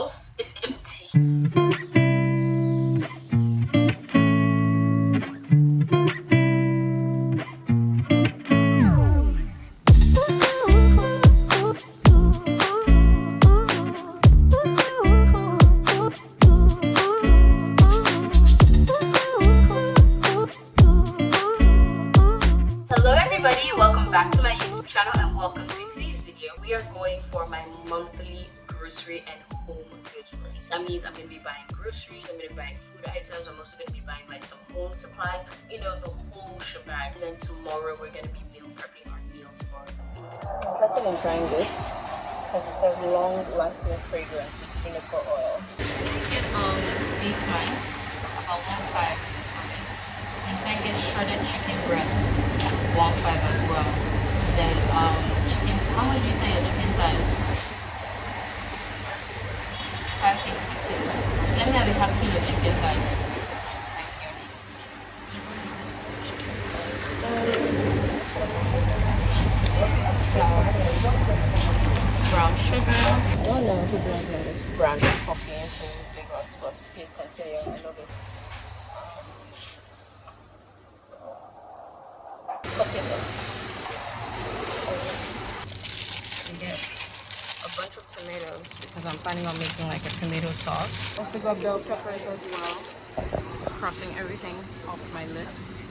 house is empty. Welcome back to my YouTube channel and welcome to today's video. We are going for my monthly grocery and home goods run. That means I'm going to be buying groceries, I'm going to be buying food items, I'm also going to be buying like some home supplies, you know, the whole shebang. And then tomorrow we're going to be meal prepping our meals for the week. I'm interested in trying this because it says long lasting fragrance with juniper oil. Get beef mince, about 1.5 minutes. And then get shredded chicken breast. 1.5 as well. Then chicken, how much do you say your chicken thighs? 5 kilo. Let me have a half kilo chicken thighs. Thank you. Brown sugar. I don't know who brings in this brand of coffee into Lagos, but please continue. I love it. Potato. You get a bunch of tomatoes because I'm planning on making like a tomato sauce. Also got bell peppers as well. Crossing everything off my list.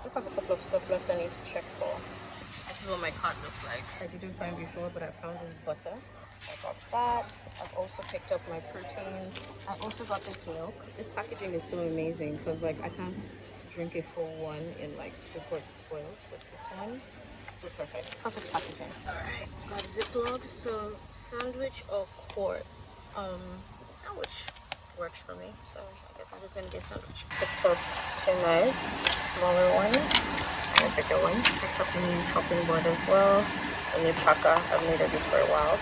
Just have a couple of stuff left I need to check for. This is what my cart looks like. I didn't find before, but I found this butter. I got that. I've also picked up my proteins. I also got this milk. This packaging is so amazing because like I can't drink a full one in like before it spoils, but this one so perfect. Perfect packaging. Alright, got Ziplocs. So sandwich or quart. Sandwich works for me, so I guess I'm just gonna get sandwich. Picked up 2 knives, smaller one and a bigger one. Picked up a new chopping board as well. A new packer. I've needed this for a while.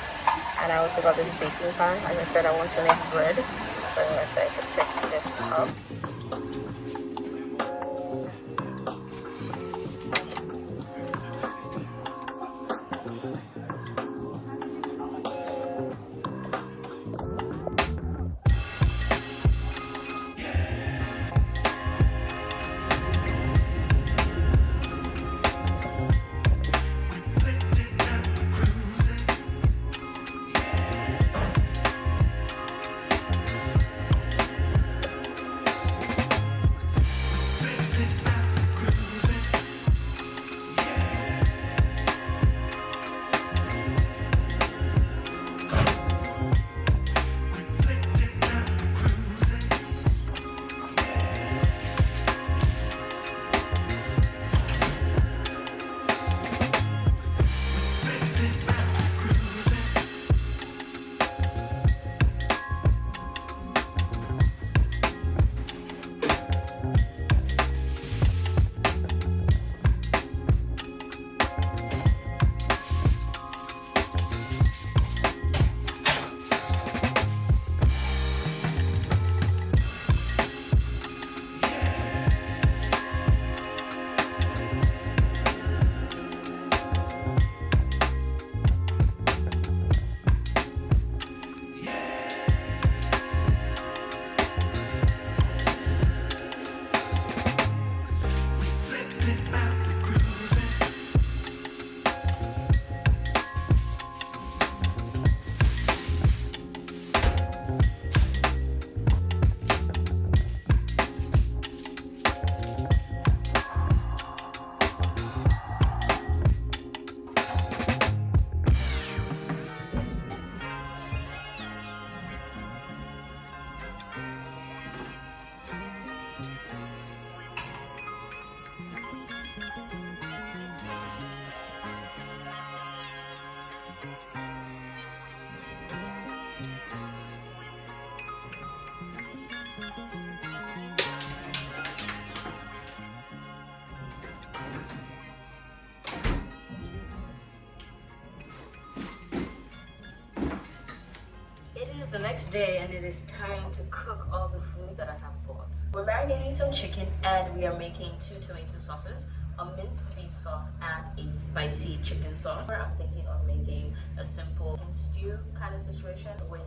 And I also got this baking pan. As I said, I want to make bread, so I decided to pick this up. the next day and it is time to cook all the food that I have bought. We're marinating some chicken and we are making 2 tomato sauces, a minced beef sauce and a spicy chicken sauce. Or I'm thinking of making a simple stew kind of situation with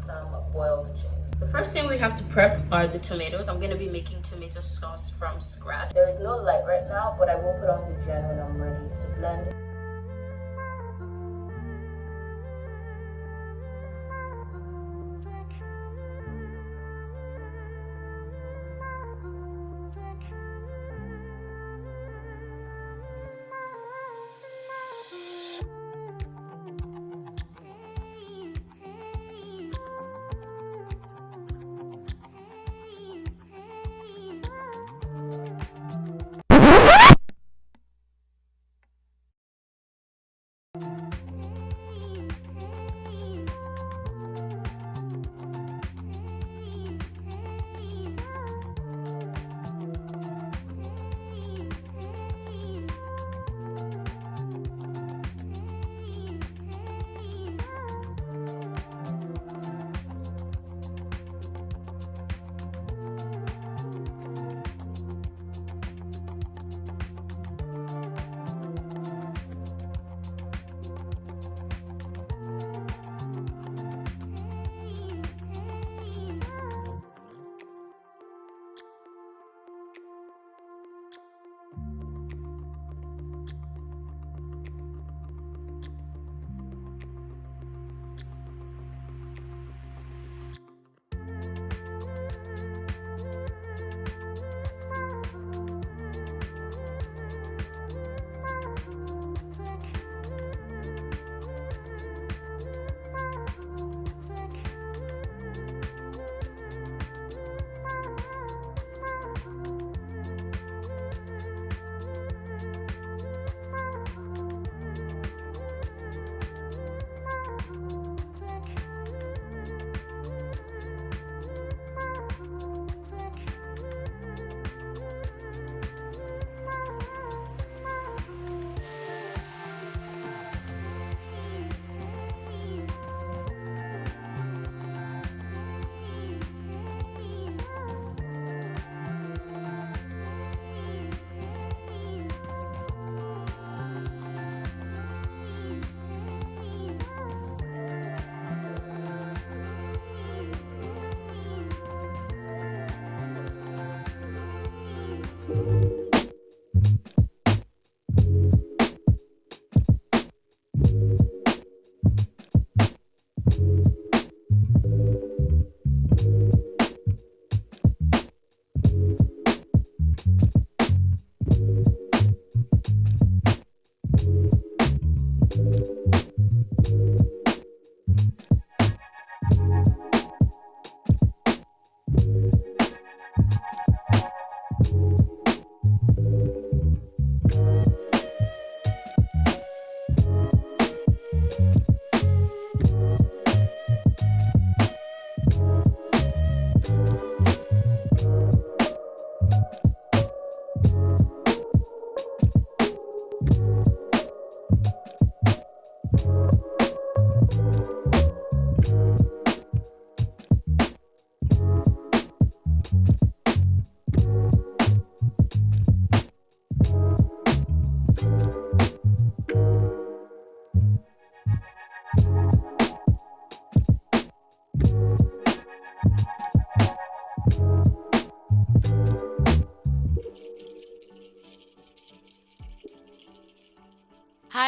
some boiled chicken. The first thing we have to prep are the tomatoes. I'm going to be making tomato sauce from scratch. There is no light right now, but I will put on the gen when I'm ready to blend.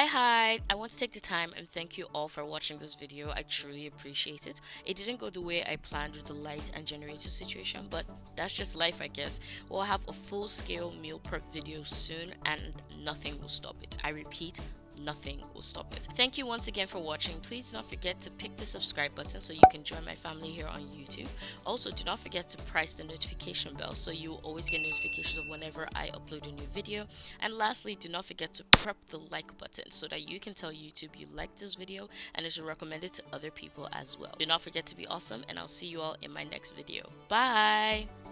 Hi, I want to take the time and thank you all for watching this video. I truly appreciate it. It didn't go the way I planned with the light and generator situation, but that's just life, I guess. We'll have a full-scale meal prep video soon and nothing will stop it. I repeat, nothing will stop it. Thank you once again for watching. Please do not forget to pick the subscribe button so you can join my family here on YouTube. Also, do not forget to press the notification bell so you will always get notifications of whenever I upload a new video. And lastly, do not forget to prep the like button so that you can tell YouTube you like this video and it should recommend it to other people as well. Do not forget to be awesome, and I'll see you all in my next video. Bye!